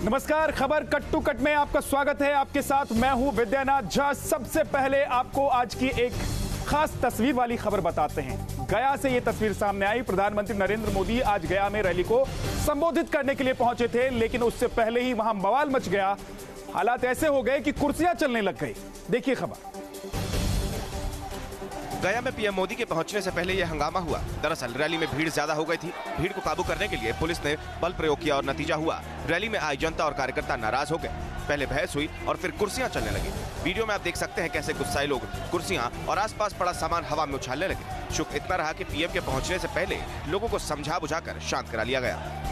नमस्कार, खबर cut to cut में आपका स्वागत है। आपके साथ मैं हूं विद्यानाथ झा। सबसे पहले आपको आज की एक खास तस्वीर वाली खबर बताते हैं। गया से ये तस्वीर सामने आई। प्रधानमंत्री नरेंद्र मोदी आज गया में रैली को संबोधित करने के लिए पहुंचे थे, लेकिन उससे पहले ही वहां बवाल मच गया। हालात ऐसे हो गए कि कुर्सियां चलने लग गई। देखिए खबर। गया में पीएम मोदी के पहुंचने से पहले यह हंगामा हुआ। दरअसल रैली में भीड़ ज्यादा हो गई थी। भीड़ को काबू करने के लिए पुलिस ने बल प्रयोग किया और नतीजा हुआ, रैली में आई जनता और कार्यकर्ता नाराज हो गए। पहले बहस हुई और फिर कुर्सियां चलने लगी। वीडियो में आप देख सकते हैं कैसे गुस्साए लोग कुर्सियां और आसपास पड़ा सामान हवा में उछालने लगे। शुक्र इतना रहा कि पीएम के पहुंचने से पहले लोगों को समझा बुझाकर शांत करा लिया गया।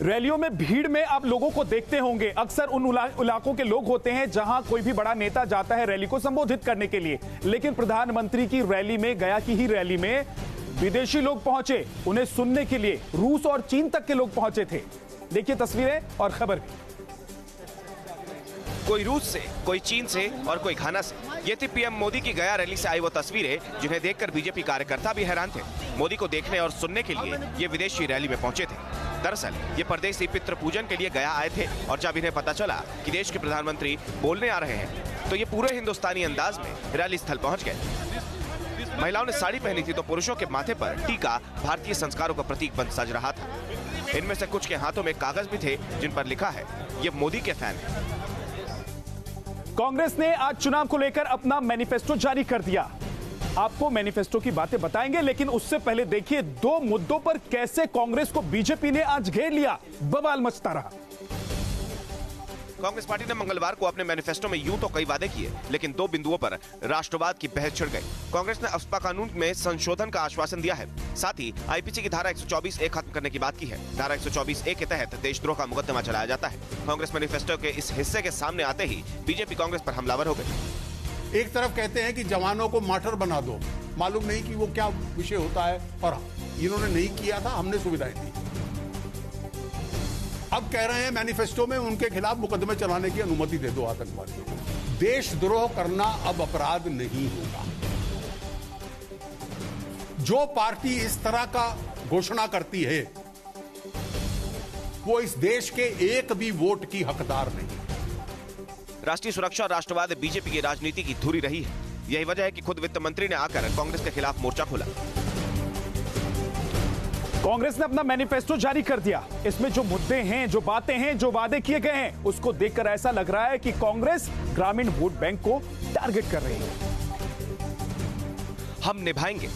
रैलियों में भीड़ में आप लोगों को देखते होंगे। अक्सर उन इलाकों के लोग होते हैं जहां कोई भी बड़ा नेता जाता है रैली को संबोधित करने के लिए, लेकिन प्रधानमंत्री की रैली में, गया की ही रैली में विदेशी लोग पहुंचे उन्हें सुनने के लिए। रूस और चीन तक के लोग पहुंचे थे। देखिए तस्वीरें और खबर भी। कोई रूस से, कोई चीन से और कोई घाना से। ये थी पीएम मोदी की गया रैली से आई वो तस्वीरें जिन्हें देखकर बीजेपी कार्यकर्ता भी हैरान थे। मोदी को देखने और सुनने के लिए ये विदेशी रैली में पहुंचे थे। दरअसल ये परदेशी पितृ पूजन के लिए गया आए थे और जब इन्हें पता चला कि देश के प्रधानमंत्री बोलने आ रहे हैं तो ये पूरे हिंदुस्तानी अंदाज में रैली स्थल पहुंच गए। महिलाओं ने साड़ी पहनी थी तो पुरुषों के माथे पर टीका भारतीय संस्कारों का प्रतीक बन सज रहा था। इनमें से कुछ के हाथों में कागज भी थे जिन पर लिखा है ये मोदी के फैन है। कांग्रेस ने आज चुनाव को लेकर अपना मैनिफेस्टो जारी कर दिया। आपको मैनिफेस्टो की बातें बताएंगे, लेकिन उससे पहले देखिए दो मुद्दों पर कैसे कांग्रेस को बीजेपी ने आज घेर लिया। बवाल मचता रहा। कांग्रेस पार्टी ने मंगलवार को अपने मैनिफेस्टो में यूं तो कई वादे kiए, लेकिन दो बिंदुओं पर राष्ट्रवाद की बहस छिड़ गई। कांग्रेस ने आफ्स्पा कानून में संशोधन का आश्वासन दिया है। साथ ही आईपीसी की धारा 124A खत्म करने की बात की है। धारा 124A के तहत देशद्रोह का मुकदमा चलाया जाता है। कांग्रेस मैनिफेस्टो के इस हिस्से के सामने आते ही बीजेपी कांग्रेस पर हमलावर हो गई। एक तरफ कहते हैं कि जवानों को मार्टर बना दो, मालूम नहीं कि वो क्या विषय होता है, और इन्होंने नहीं किया था, हमने सुविधाएं दी। अब कह रहे हैं मैनिफेस्टो में उनके खिलाफ मुकदमे चलाने की अनुमति दे दो आतंकवादियों को। देशद्रोह करना अब अपराध नहीं होगा। जो पार्टी इस तरह का घोषणा करती है वो इस देश के एक भी वोट की हकदार नहीं। राष्ट्रीय सुरक्षा और राष्ट्रवाद बीजेपी की राजनीति की धुरी रही है। यही वजह है कि खुद वित्त मंत्री ने आकर कांग्रेस के खिलाफ मोर्चा खोला। कांग्रेस ने अपना मैनिफेस्टो जारी कर दिया। इसमें जो मुद्दे हैं, जो बातें हैं, जो वादे किए गए हैं, उसको देखकर ऐसा लग रहा है कि कांग्रेस ग्रामीण वोट बैंक को टारगेट कर रही है। हम निभाएंगे,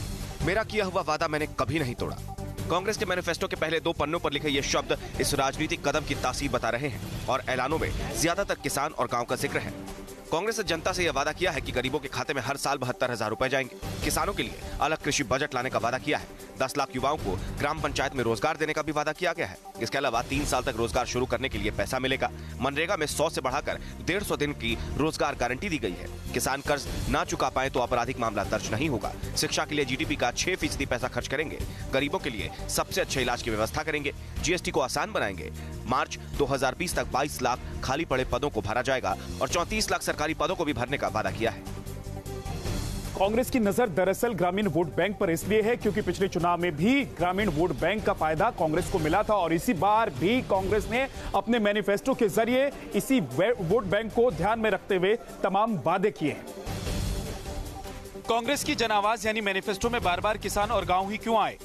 मेरा किया हुआ वादा मैंने कभी नहीं तोड़ा। कांग्रेस के मैनिफेस्टो के पहले दो पन्नों पर लिखे ये शब्द इस राजनीतिक कदम की तासीर बता रहे हैं और ऐलानों में ज्यादातर किसान और गांव का जिक्र है। कांग्रेस ने जनता से यह वादा किया है कि गरीबों के खाते में हर साल 72,000 रुपए जाएंगे। किसानों के लिए अलग कृषि बजट लाने का वादा किया है। 10 लाख युवाओं को ग्राम पंचायत में रोजगार देने का भी वादा किया गया है। इसके अलावा 3 साल तक रोजगार शुरू करने के लिए पैसा मिलेगा। मनरेगा में 100 से बढ़ाकर 150 दिन की रोजगार गारंटी दी गई है। किसान कर्ज ना चुका पाए तो आपराधिक मामला दर्ज नहीं होगा। शिक्षा के लिए जीडीपी का 6% पैसा खर्च करेंगे। गरीबों के लिए सबसे अच्छे इलाज की व्यवस्था करेंगे। जीएसटी को आसान बनाएंगे। मार्च 2020 तक 22 लाख खाली पड़े पदों को भरा जाएगा और 34 लाख सरकारी पदों को भी भरने का वादा किया है। कांग्रेस की नजर दरअसल ग्रामीण वोट बैंक पर इसलिए है क्योंकि पिछले चुनाव में भी ग्रामीण वोट बैंक का फायदा कांग्रेस को मिला था और इसी बार भी कांग्रेस ने अपने मैनिफेस्टो के जरिए इसी वोट बैंक को ध्यान में रखते हुए तमाम वादे किए हैं। कांग्रेस की जन आवाज यानी मैनिफेस्टो में बार बार किसान और गांव ही क्यों आए,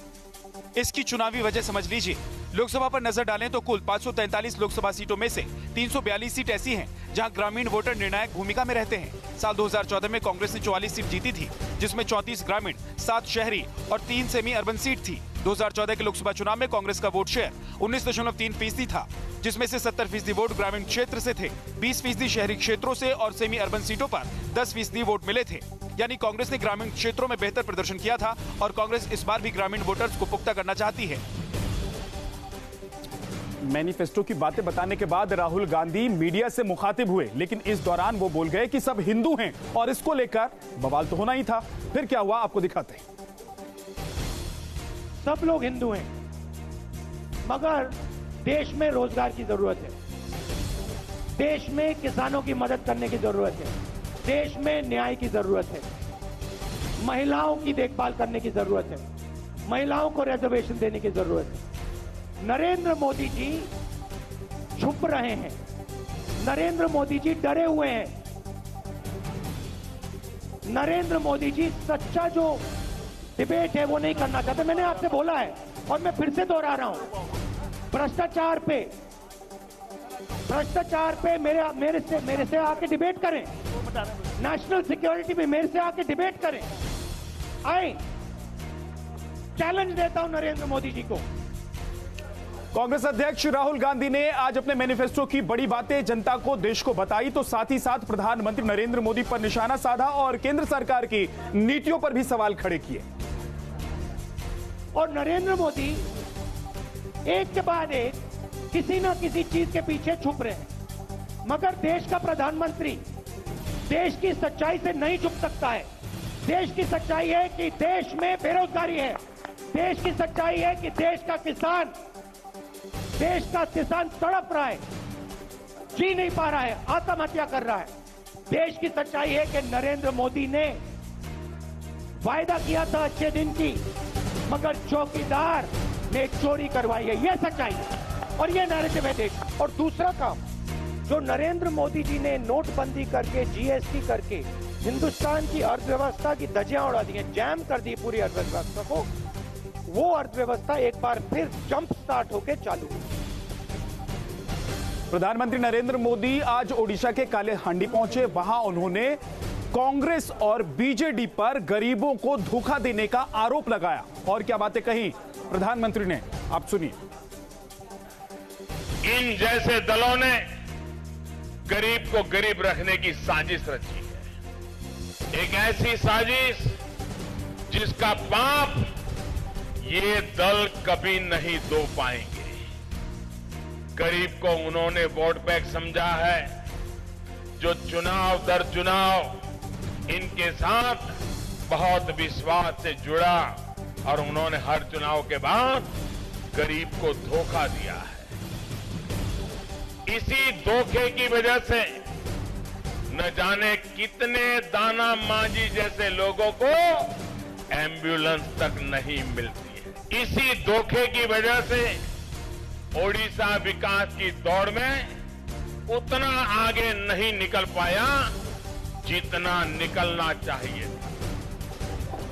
इसकी चुनावी वजह समझ लीजिए। लोकसभा पर नजर डालें तो कुल 543 लोकसभा सीटों में से 342 सीट ऐसी हैं जहां ग्रामीण वोटर निर्णायक भूमिका में रहते हैं। साल 2014 में कांग्रेस ने 44 सीट जीती थी, जिसमें 34 ग्रामीण, 7 शहरी और 3 सेमी अर्बन सीट थी। 2014 के लोकसभा चुनाव में कांग्रेस का वोट शेयर 19.3% था, जिसमें से 70% वोट ग्रामीण क्षेत्र से थे, 20% शहरी क्षेत्रों से और सेमी अर्बन सीटों पर 10% वोट मिले थे। यानी कांग्रेस ने ग्रामीण क्षेत्रों में बेहतर प्रदर्शन किया था और कांग्रेस इस बार भी ग्रामीण वोटर्स को पुख्ता करना चाहती है। मैनिफेस्टो की बातें बताने के बाद राहुल गांधी मीडिया से मुखातिब हुए, लेकिन इस दौरान वो बोल गए कि सब हिंदू हैं और इसको लेकर बवाल तो होना ही था। फिर क्या हुआ आपको दिखाते हैं। सब लोग हिंदू हैं, मगर देश में रोजगार की जरूरत है, देश में किसानों की मदद करने की जरूरत है, देश में न्याय की जरूरत है, महिलाओं की देखभाल करने की जरूरत है, महिलाओं को रिजर्वेशन देने की जरूरत है। नरेंद्र मोदी जी छुप रहे हैं। नरेंद्र मोदी जी डरे हुए हैं। नरेंद्र मोदी जी सच्चा जो डिबेट है वो नहीं करना चाहते। मैंने आपसे बोला है और मैं फिर से दोहरा रहा हूं, भ्रष्टाचार पे मेरे से आके डिबेट करें। नेशनल सिक्योरिटी पे मेरे से आके डिबेट करें। आए, चैलेंज देता हूं नरेंद्र मोदी जी को। कांग्रेस अध्यक्ष राहुल गांधी ने आज अपने मैनिफेस्टो की बड़ी बातें जनता को, देश को बताई, तो साथ ही साथ प्रधानमंत्री नरेंद्र मोदी पर निशाना साधा और केंद्र सरकार की नीतियों पर भी सवाल खड़े किए। और नरेंद्र मोदी एक के बाद एक किसी ना किसी चीज के पीछे छुप रहे हैं, मगर देश का प्रधानमंत्री देश की सच्चाई से नहीं छुप सकता है। देश की सच्चाई है कि देश में बेरोजगारी है। देश की सच्चाई है कि देश का किसान तड़प रहा है, जी नहीं पा रहा है, आत्महत्या कर रहा है। देश की सच्चाई है कि नरेंद्र मोदी ने वायदा किया था अच्छे दिन की, मगर चौकीदार ने चोरी करवाई है। यह सच्चाई है और यह नैरेटिव है देश। और दूसरा काम जो नरेंद्र मोदी जी ने नोटबंदी करके, जीएसटी करके हिंदुस्तान की अर्थव्यवस्था की धज्जियां उड़ा दी हैं, जैम कर दी पूरी अर्थव्यवस्था को, वो अर्थव्यवस्था एक बार फिर जंप स्टार्ट होकर चालू हुई। प्रधानमंत्री नरेंद्र मोदी आज ओडिशा के काले हांडी पहुंचे। वहां उन्होंने कांग्रेस और बीजेडी पर गरीबों को धोखा देने का आरोप लगाया। और क्या बातें कही प्रधानमंत्री ने, आप सुनिए। इन जैसे दलों ने गरीब को गरीब रखने की साजिश रची है, एक ऐसी साजिश जिसका पाप ये दल कभी नहीं धो पाएंगे। गरीब को उन्होंने वोट बैंक समझा है, जो चुनाव दर चुनाव इनके साथ बहुत विश्वास से जुड़ा और उन्होंने हर चुनाव के बाद गरीब को धोखा दिया है। इसी धोखे की वजह से न जाने कितने दाना मांझी जैसे लोगों को एम्बुलेंस तक नहीं मिलती है। इसी धोखे की वजह से ओडिशा विकास की दौड़ में उतना आगे नहीं निकल पाया जितना निकलना चाहिए था।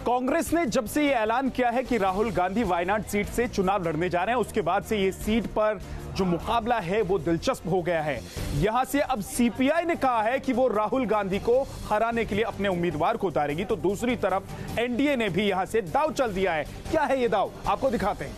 कांग्रेस ने जब से यह ऐलान किया है कि राहुल गांधी वायनाड सीट से चुनाव लड़ने जा रहे हैं, उसके बाद से ये सीट पर जो मुकाबला है वो दिलचस्प हो गया है। यहां से अब सीपीआई ने कहा है कि वो राहुल गांधी को हराने के लिए अपने उम्मीदवार को उतारेगी, तो दूसरी तरफ एनडीए ने भी यहां से दांव चल दिया है। क्या है ये दांव, आपको दिखाते हैं।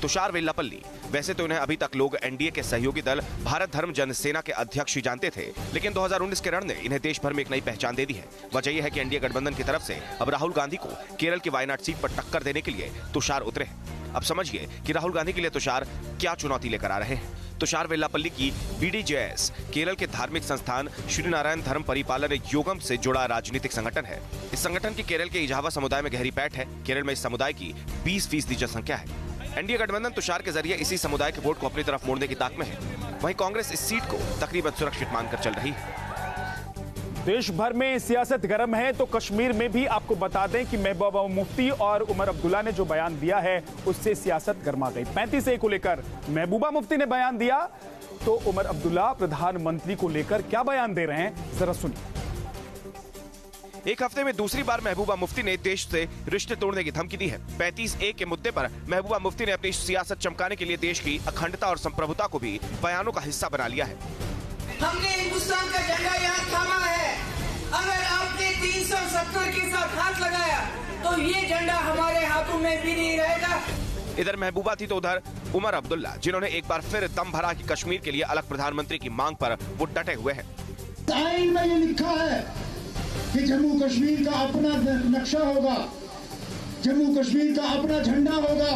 तुषार वेल्लापल्ली, वैसे तो इन्हें अभी तक लोग एनडीए के सहयोगी दल भारत धर्म जनसेना के अध्यक्ष ही जानते थे, लेकिन 2019 के रण ने इन्हें देश भर में एक नई पहचान दे दी है। वजह यह है कि एनडीए गठबंधन की तरफ से अब राहुल गांधी को केरल की वायनाड सीट पर टक्कर देने के लिए तुषार उतरे हैं। अब समझिए कि राहुल गांधी के लिए तुषार क्या चुनौती लेकर आ रहे हैं। तुषार वेल्लापल्ली की बीडीजेएस केरल के धार्मिक संस्थान श्री नारायण धर्म परिपालन योगम से जुड़ा राजनीतिक संगठन है। इस संगठन की केरल के इजावा समुदाय में गहरी पैठ है। केरल में इस समुदाय की 20% जनसंख्या है। एनडीए गठबंधन तुषार के जरिए इसी समुदाय के वोट को अपनी तरफ मोड़ने की ताक में है। वहीं कांग्रेस इस सीट को तकरीबन सुरक्षित मानकर चल रही है। देश भर में सियासत गर्म है, तो कश्मीर में भी आपको बता दें कि महबूबा मुफ्ती और उमर अब्दुल्ला ने जो बयान दिया है उससे सियासत गर्मा गई। 35A को लेकर महबूबा मुफ्ती ने बयान दिया, तो उमर अब्दुल्ला प्रधानमंत्री को लेकर क्या बयान दे रहे हैं, जरा सुनिए। एक हफ्ते में दूसरी बार महबूबा मुफ्ती ने देश से रिश्ते तोड़ने की धमकी दी है। 35A के मुद्दे पर महबूबा मुफ्ती ने अपनी सियासत चमकाने के लिए देश की अखंडता और संप्रभुता को भी बयानों का हिस्सा बना लिया है। हमने हिंदुस्तान का झंडा यहाँ थामा है। अगर आपने 370 के साथ हाथ लगाया तो ये झंडा हमारे हाथों में भी नहीं रहेगा। इधर महबूबा थी तो उधर उमर अब्दुल्ला, जिन्होंने एक बार फिर दम भरा कि कश्मीर के लिए अलग प्रधानमंत्री की मांग पर वो डटे हुए हैं। आइन में ये लिखा है कि जम्मू कश्मीर का अपना नक्शा होगा, जम्मू कश्मीर का अपना झंडा होगा,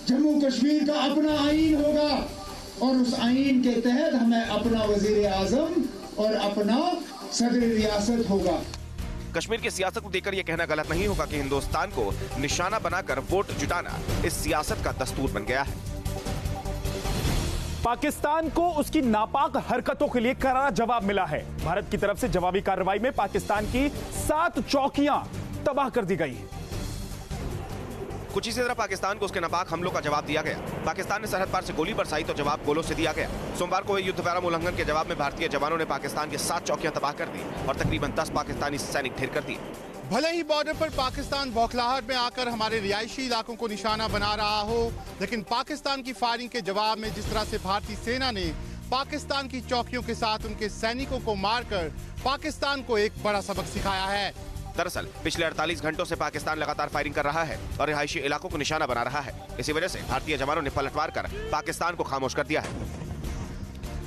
जम्मू कश्मीर का अपना आइन होगा और उस आइन के तहत हमें अपना वजीर आजम और अपना सदर रियासत होगा। कश्मीर की सियासत को देखकर यह कहना गलत नहीं होगा कि हिंदुस्तान को निशाना बनाकर वोट जुटाना इस सियासत का दस्तूर बन गया है। पाकिस्तान को उसकी नापाक हरकतों के लिए करारा जवाब मिला है। भारत की तरफ से जवाबी कार्रवाई में पाकिस्तान की 7 चौकियां तबाह कर दी गई हैं। कुछ इसी तरह पाकिस्तान को उसके नापाक हमलों का जवाब दिया गया। पाकिस्तान ने सरहद पार से गोली बरसाई तो जवाब गोलों से दिया गया। सोमवार को हुए युद्ध विराम उल्लंघन के जवाब में भारतीय जवानों ने पाकिस्तान के 7 चौकियां तबाह कर दी और तकरीबन 10 पाकिस्तानी सैनिक ढेर कर दिए। भले ही बॉर्डर पर पाकिस्तान बौखलाहट में आकर हमारे रिहायशी इलाकों को निशाना बना रहा हो, लेकिन पाकिस्तान की फायरिंग के जवाब में जिस तरह से भारतीय सेना ने पाकिस्तान की चौकियों के साथ उनके सैनिकों को मारकर पाकिस्तान को एक बड़ा सबक सिखाया है। दरअसल पिछले 48 घंटों से पाकिस्तान लगातार फायरिंग कर रहा है और रिहायशी इलाकों को निशाना बना रहा है। इसी वजह से भारतीय जवानों ने पलटवार कर पाकिस्तान को खामोश कर दिया है।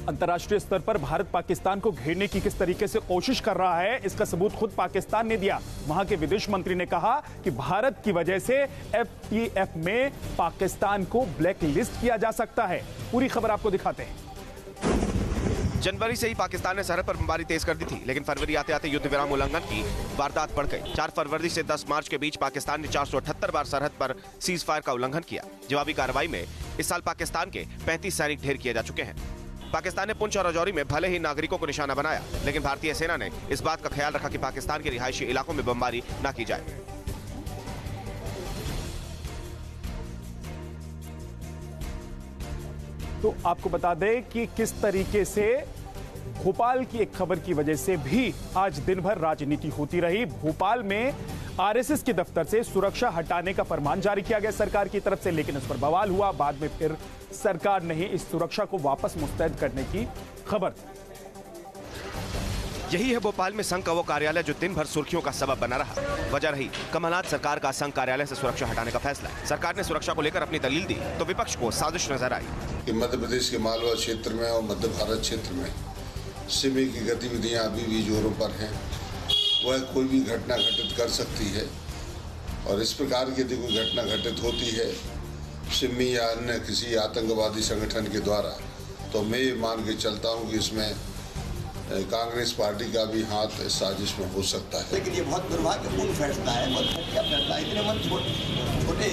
अंतर्राष्ट्रीय स्तर पर भारत पाकिस्तान को घेरने की किस तरीके से कोशिश कर रहा है, इसका सबूत खुद पाकिस्तान ने दिया। वहां के विदेश मंत्री ने कहा कि भारत की वजह से FATF में पाकिस्तान को ब्लैक लिस्ट किया जा सकता है। पूरी खबर आपको दिखाते हैं। जनवरी से ही पाकिस्तान ने सरहद पर बमबारी तेज कर दी थी, लेकिन फरवरी आते आते युद्ध विराम उल्लंघन की वारदात बढ़ गई। 4 फरवरी से 10 मार्च के बीच पाकिस्तान ने 478 बार सरहद पर सीज फायर का उल्लंघन किया। जवाबी कार्रवाई में इस साल पाकिस्तान के 35 सैनिक ढेर किए जा चुके हैं। पाकिस्तान ने पुंछ और राजौरी में भले ही नागरिकों को निशाना बनाया, लेकिन भारतीय सेना ने इस बात का ख्याल रखा कि पाकिस्तान के रिहायशी इलाकों में बमबारी न की जाए। तो आपको बता दें कि किस तरीके से भोपाल की एक खबर की वजह से भी आज दिन भर राजनीति होती रही। भोपाल में RSS के दफ्तर से सुरक्षा हटाने का फरमान जारी किया गया सरकार की तरफ से, लेकिन उस पर बवाल हुआ। बाद में फिर सरकार ने ही इस सुरक्षा को वापस मुस्तैद करने की खबर दी। यही है भोपाल में संघ का वो कार्यालय जो दिन भर सुर्खियों का सबब बना रहा। वजह रही कमलनाथ सरकार का संघ कार्यालय से सुरक्षा हटाने का फैसला। सरकार ने सुरक्षा को लेकर अपनी दलील दी तो विपक्ष को साजिश नजर आई कि मध्य प्रदेश के मालवा क्षेत्र में और मध्य भारत क्षेत्र में सिमी की गतिविधियां अभी भी जोरों पर हैं। वह कोई भी घटना घटित कर सकती है और इस प्रकार की यदि कोई घटना घटित होती है सिमी या अन्य किसी आतंकवादी संगठन के द्वारा, तो मैं ये मान के चलता हूँ कि इसमें कांग्रेस पार्टी का भी हाथ साजिश में हो सकता है। लेकिन ये बहुत दुर्भाग्यपूर्ण फैसला है, बहुत घटिया फैसला है। इतने मन छोटे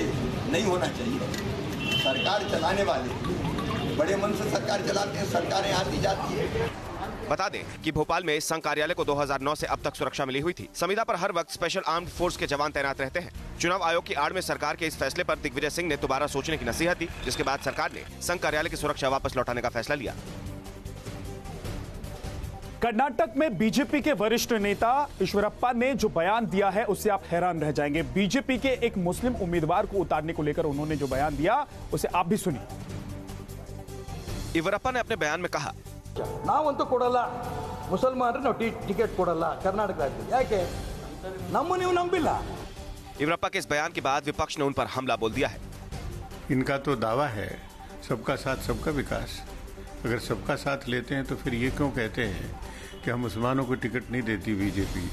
नहीं होना चाहिए। सरकार चलाने वाले बड़े मन से सरकार चलाते हैं, सरकारें आती जाती है। बता दें कि भोपाल में संघ कार्यालय को 2009 से अब तक सुरक्षा मिली हुई थी। संविदा पर हर वक्त स्पेशल आर्म्ड फोर्स के जवान तैनात रहते हैं। चुनाव आयोग की आड़ में सरकार के इस फैसले पर दिग्विजय सिंह ने दोबारा सोचने की नसीहत दी, जिसके बाद सरकार ने संघ कार्यालय की सुरक्षा वापस लौटाने का फैसला लिया। कर्नाटक में बीजेपी के वरिष्ठ नेता ईश्वरप्पा ने जो बयान दिया है उससे आप हैरान रह जाएंगे। बीजेपी के एक मुस्लिम उम्मीदवार को उतारने को लेकर उन्होंने जो बयान दिया उसे आप भी सुनिए। ईश्वरप्पा ने अपने बयान में कहा, ನಾವಂತೂ ಕೊಡಲ್ಲ ಮುಸಲ್ಮಾನರು ನಾವು ಟಿಕೆಟ್ ಕೊಡಲ್ಲ कर्नाटक राज्य ಯಾಕೆ ನಮ್ಮನ್ನು ನೀವು ನಂಬಿಲ್ಲ। ईश्वरप्पा के इस बयान के बाद विपक्ष ने उन पर हमला बोल दिया है। इनका तो दावा है सबका साथ सबका विकास। अगर सबका साथ लेते हैं तो फिर ये क्यों कहते हैं कि हम मुसलमानों को टिकट नहीं देती बीजेपी।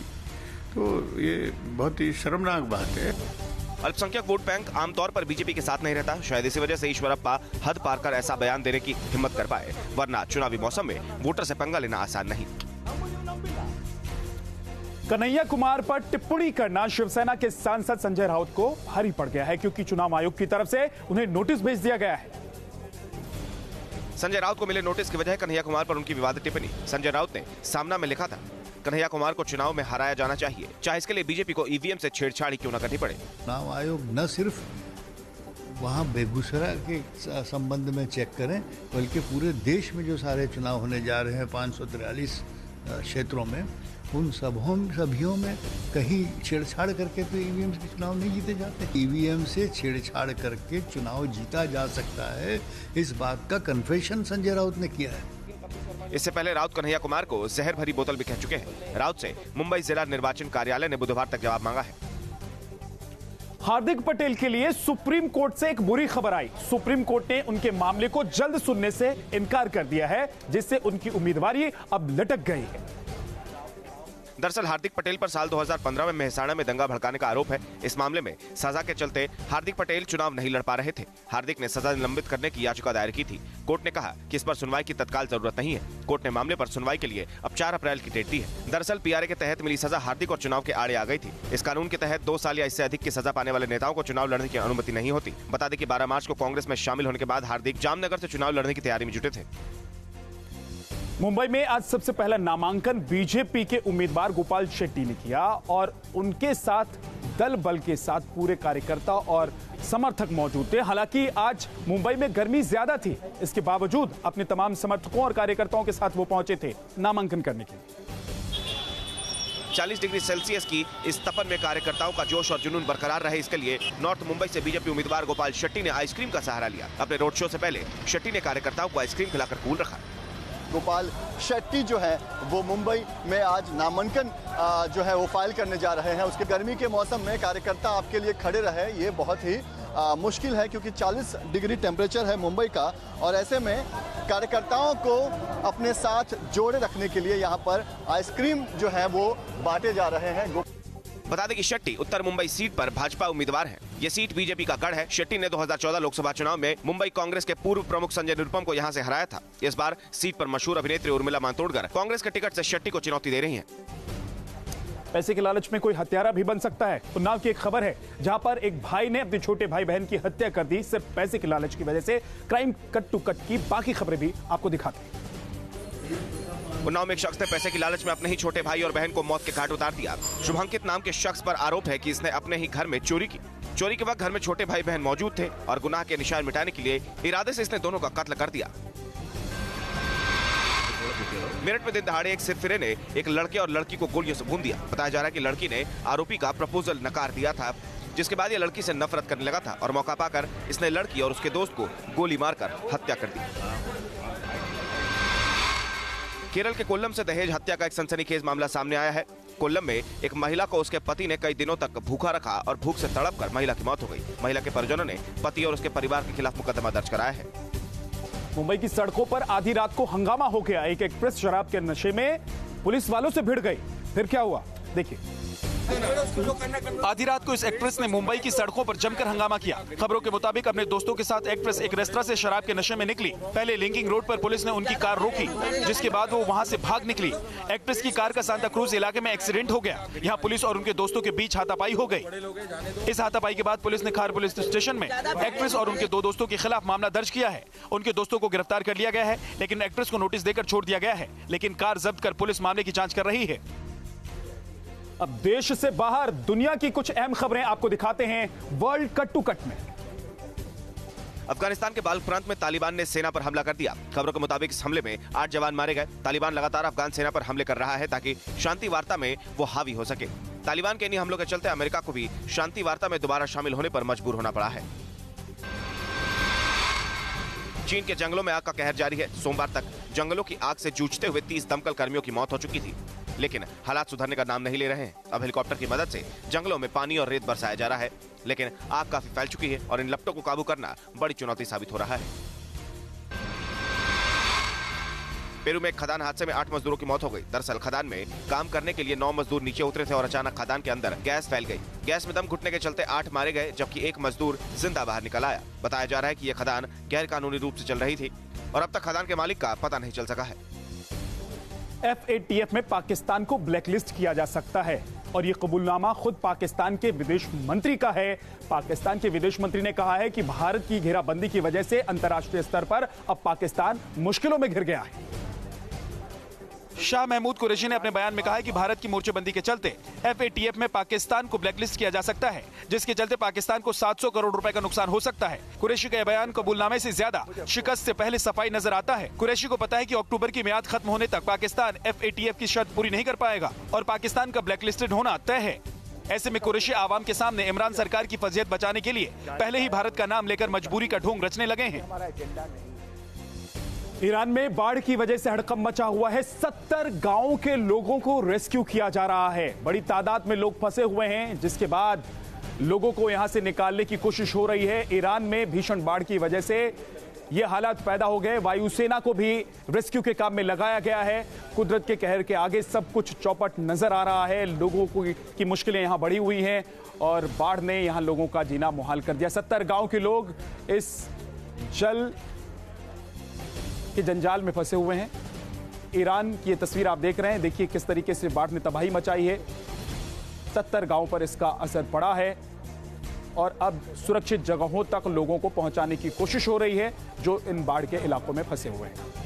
तो ये बहुत ही शर्मनाक बात है। अल्पसंख्यक वोट बैंक आमतौर पर बीजेपी के साथ नहीं रहता। शायद इसी वजह से ईश्वरप्पा हद पार कर ऐसा बयान देने की हिम्मत कर पाए, वरना चुनावी मौसम में वोटर से पंगा लेना आसान नहीं। कन्हैया कुमार पर टिप्पणी करना शिवसेना के सांसद संजय राउत को भारी पड़ गया है, क्योंकि चुनाव आयोग की तरफ से उन्हें नोटिस भेज दिया गया है। संजय राउत को मिले नोटिस की वजह कन्हैया कुमार पर उनकी विवादित टिप्पणी। संजय राउत ने सामना में लिखा था, कन्हैया कुमार को चुनाव में हराया जाना चाहिए, चाहे इसके लिए बीजेपी को ईवीएम से छेड़छाड़ ही क्यों न करनी पड़े। चुनाव आयोग न सिर्फ वहाँ बेगूसराय के संबंध में चेक करें, बल्कि पूरे देश में जो सारे चुनाव होने जा रहे हैं 543 क्षेत्रों में, उन सभियों में कहीं छेड़छाड़ करके तो ईवीएम से चुनाव नहीं जीते जाते। ईवीएम से छेड़छाड़ करके चुनाव जीता जा सकता है, इस बात का कन्फेशन संजय राउत ने किया है। इससे पहले राउत कन्हैया कुमार को जहर भरी बोतल भी कह चुके हैं। राउत से मुंबई जिला निर्वाचन कार्यालय ने बुधवार तक जवाब मांगा है। हार्दिक पटेल के लिए सुप्रीम कोर्ट से एक बुरी खबर आई। सुप्रीम कोर्ट ने उनके मामले को जल्द सुनने से इनकार कर दिया है, जिससे उनकी उम्मीदवारी अब लटक गई है। दरअसल हार्दिक पटेल पर साल 2015 में मेहसाणा में दंगा भड़काने का आरोप है। इस मामले में सजा के चलते हार्दिक पटेल चुनाव नहीं लड़ पा रहे थे। हार्दिक ने सजा निलंबित करने की याचिका दायर की थी। कोर्ट ने कहा कि इस पर सुनवाई की तत्काल जरूरत नहीं है। कोर्ट ने मामले पर सुनवाई के लिए अब 4 अप्रैल की डेट दी है। दरअसल पीआरए के तहत मिली सजा हार्दिक और चुनाव के आड़े आ गई थी। इस कानून के तहत 2 साल या इससे अधिक की सजा पाने वाले नेताओं को चुनाव लड़ने की अनुमति नहीं होती। बता दें कि 12 मार्च को कांग्रेस में शामिल होने के बाद हार्दिक जामनगर से चुनाव लड़ने की तैयारी में जुटे थे। मुंबई में आज सबसे पहला नामांकन बीजेपी के उम्मीदवार गोपाल शेट्टी ने किया और उनके साथ दल बल के साथ पूरे कार्यकर्ता और समर्थक मौजूद थे। हालांकि आज मुंबई में गर्मी ज्यादा थी, इसके बावजूद अपने तमाम समर्थकों और कार्यकर्ताओं के साथ वो पहुंचे थे नामांकन करने के लिए। 40 डिग्री सेल्सियस की इस तपन में कार्यकर्ताओं का जोश और जुनून बरकरार रहे, इसके लिए नॉर्थ मुंबई से बीजेपी उम्मीदवार गोपाल शेट्टी ने आइसक्रीम का सहारा लिया। अपने रोड शो से पहले शेट्टी ने कार्यकर्ताओं को आइसक्रीम खिलाकर कूल रखा। गोपाल शेट्टी जो है वो मुंबई में आज नामांकन जो है वो फाइल करने जा रहे हैं। उसके गर्मी के मौसम में कार्यकर्ता आपके लिए खड़े रहे ये बहुत ही मुश्किल है, क्योंकि 40 डिग्री टेम्परेचर है मुंबई का, और ऐसे में कार्यकर्ताओं को अपने साथ जोड़े रखने के लिए यहाँ पर आइसक्रीम जो है वो बांटे जा रहे हैं। बता दें कि शेट्टी उत्तर मुंबई सीट पर भाजपा उम्मीदवार हैं। ये सीट बीजेपी का गढ़ है। शेट्टी ने 2014 लोकसभा चुनाव में मुंबई कांग्रेस के पूर्व प्रमुख संजय निरुपम को यहां से हराया था। इस बार सीट पर मशहूर अभिनेत्री उर्मिला मातोंडकर कांग्रेस के टिकट से शेट्टी को चुनौती दे रही हैं। पैसे के लालच में कोई हत्यारा भी बन सकता है। उन्नाव की एक खबर है जहां पर एक भाई ने अपने छोटे भाई बहन की हत्या कर दी सिर्फ पैसे के लालच की वजह से। क्राइम कट टू कट की बाकी खबरें भी आपको दिखाते हैं। उन्नाव में एक शख्स ने पैसे की लालच में अपने ही छोटे भाई और बहन को मौत के घाट उतार दिया। शुभंकित नाम के शख्स पर आरोप है कि इसने अपने ही घर में चोरी की। चोरी के वक्त घर में छोटे भाई बहन मौजूद थे और गुनाह के निशान मिटाने के लिए इरादे से इसने दोनों का कत्ल कर दिया। मेरठ में दिन दहाड़े एक सिरफिरे ने एक लड़के और लड़की को गोलियों से भून दिया। बताया जा रहा है कि लड़की ने आरोपी का प्रपोजल नकार दिया था, जिसके बाद ये लड़की से नफरत करने लगा था और मौका पाकर इसने लड़की और उसके दोस्त को गोली मारकर हत्या कर दी। केरल के कोल्लम से दहेज हत्या का एक सनसनीखेज मामला सामने आया है। कोल्लम में एक महिला को उसके पति ने कई दिनों तक भूखा रखा और भूख से तड़पकर महिला की मौत हो गई। महिला के परिजनों ने पति और उसके परिवार के खिलाफ मुकदमा दर्ज कराया है। मुंबई की सड़कों पर आधी रात को हंगामा हो गया। एक एक्सप्रेस शराब के नशे में पुलिस वालों से भिड़ गई। फिर क्या हुआ देखिए। आधी रात को इस एक्ट्रेस ने मुंबई की सड़कों पर जमकर हंगामा किया। खबरों के मुताबिक अपने दोस्तों के साथ एक्ट्रेस एक रेस्तरां से शराब के नशे में निकली। पहले लिंकिंग रोड पर पुलिस ने उनकी कार रोकी, जिसके बाद वो वहां से भाग निकली। एक्ट्रेस की कार का सांता क्रूज इलाके में एक्सीडेंट हो गया। यहाँ पुलिस और उनके दोस्तों के बीच हाथापाई हो गई। इस हाथापाई के बाद पुलिस ने खार पुलिस स्टेशन में एक्ट्रेस और उनके दो दोस्तों के खिलाफ मामला दर्ज किया है। उनके दोस्तों को गिरफ्तार कर लिया गया है, लेकिन एक्ट्रेस को नोटिस देकर छोड़ दिया गया है। लेकिन कार जब्त कर पुलिस मामले की जांच कर रही है। अब देश से बाहर दुनिया की कुछ अहम खबरें आपको दिखाते हैं वर्ल्ड कट टू कट में। अफगानिस्तान के बाल्क प्रांत में तालिबान ने सेना पर हमला कर दिया। खबरों के मुताबिक इस हमले में 8 जवान मारे गए। तालिबान लगातार अफगान सेना पर हमले कर रहा है ताकि शांति वार्ता में वो हावी हो सके। तालिबान के इन हमलों के चलते अमेरिका को भी शांति वार्ता में दोबारा शामिल होने पर मजबूर होना पड़ा है। चीन के जंगलों में आग का कहर जारी है। सोमवार तक जंगलों की आग से जूझते हुए 30 दमकल कर्मियों की मौत हो चुकी थी, लेकिन हालात सुधरने का नाम नहीं ले रहे हैं। अब हेलीकॉप्टर की मदद से जंगलों में पानी और रेत बरसाया जा रहा है, लेकिन आग काफी फैल चुकी है और इन लपटों को काबू करना बड़ी चुनौती साबित हो रहा है। पेरू में एक खदान हादसे में 8 मजदूरों की मौत हो गई। दरअसल खदान में काम करने के लिए 9 मजदूर नीचे उतरे थे और अचानक खदान के अंदर गैस फैल गई। गैस में दम घुटने के चलते 8 मारे गए, जबकि एक मजदूर जिंदा बाहर निकल आया। बताया जा रहा है कि यह खदान गैर कानूनी रूप से चल रही थी और अब तक खदान के मालिक का पता नहीं चल सका है। FATF में पाकिस्तान को ब्लैकलिस्ट किया जा सकता है और ये कबूलनामा खुद पाकिस्तान के विदेश मंत्री का है। पाकिस्तान के विदेश मंत्री ने कहा है कि भारत की घेराबंदी की वजह से अंतर्राष्ट्रीय स्तर पर अब पाकिस्तान मुश्किलों में घिर गया है। शाह महमूद कुरैशी ने अपने बयान में कहा है कि भारत की मोर्चेबंदी के चलते FATF में पाकिस्तान को ब्लैकलिस्ट किया जा सकता है, जिसके चलते पाकिस्तान को 700 करोड़ रुपए का नुकसान हो सकता है। कुरैशी का यह बयान कबूलनामे से ज्यादा शिकस्त से पहले सफाई नजर आता है। कुरैशी को पता है कि अक्टूबर की मियाद खत्म होने तक पाकिस्तान FATF की शर्त पूरी नहीं कर पाएगा और पाकिस्तान का ब्लैकलिस्टेड होना तय है। ऐसे में कुरैशी आवाम के सामने इमरान सरकार की फजीहत बचाने के लिए पहले ही भारत का नाम लेकर मजबूरी का ढोंग रचने लगे हैं। ईरान में बाढ़ की वजह से हड़कंप मचा हुआ है। 70 गांवों के लोगों को रेस्क्यू किया जा रहा है। बड़ी तादाद में लोग फंसे हुए हैं, जिसके बाद लोगों को यहां से निकालने की कोशिश हो रही है। ईरान में भीषण बाढ़ की वजह से ये हालात पैदा हो गए। वायुसेना को भी रेस्क्यू के काम में लगाया गया है। कुदरत के कहर के आगे सब कुछ चौपट नजर आ रहा है। लोगों की मुश्किलें यहां बढ़ी हुई हैं और बाढ़ ने यहां लोगों का जीना मुहाल कर दिया। 70 गांव के लोग इस जल के जंजाल में फंसे हुए हैं। ईरान की ये तस्वीर आप देख रहे हैं। देखिए किस तरीके से बाढ़ ने तबाही मचाई है। 70 गांवों पर इसका असर पड़ा है और अब सुरक्षित जगहों तक लोगों को पहुंचाने की कोशिश हो रही है जो इन बाढ़ के इलाकों में फंसे हुए हैं।